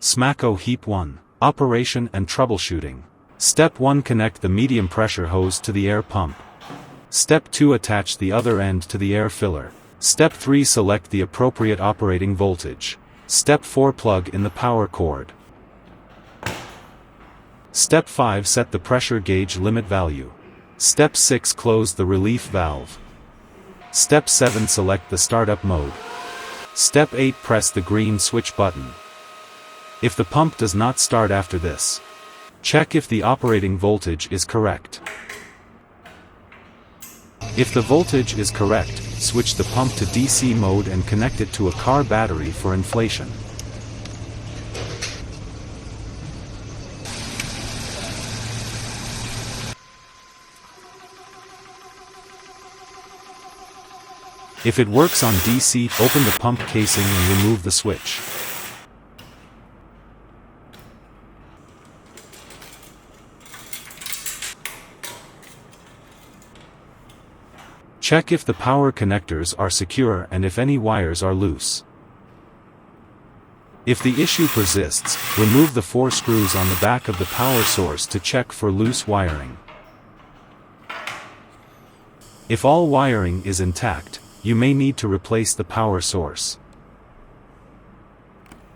SMACO Heap 1. Operation and Troubleshooting. Step 1. Connect the medium pressure hose to the air pump. Step 2. Attach the other end to the air filler. Step 3. Select the appropriate operating voltage. Step 4. Plug in the power cord. Step 5. Set the pressure gauge limit value. Step 6. Close the relief valve. Step 7. Select the startup mode. Step 8. Press the green switch button. If the pump does not start after this, check if the operating voltage is correct. If the voltage is correct, switch the pump to DC mode and connect it to a car battery for inflation. If it works on DC, open the pump casing and remove the switch. Check if the power connectors are secure and if any wires are loose. If the issue persists, remove the 4 screws on the back of the power source to check for loose wiring. If all wiring is intact, you may need to replace the power source.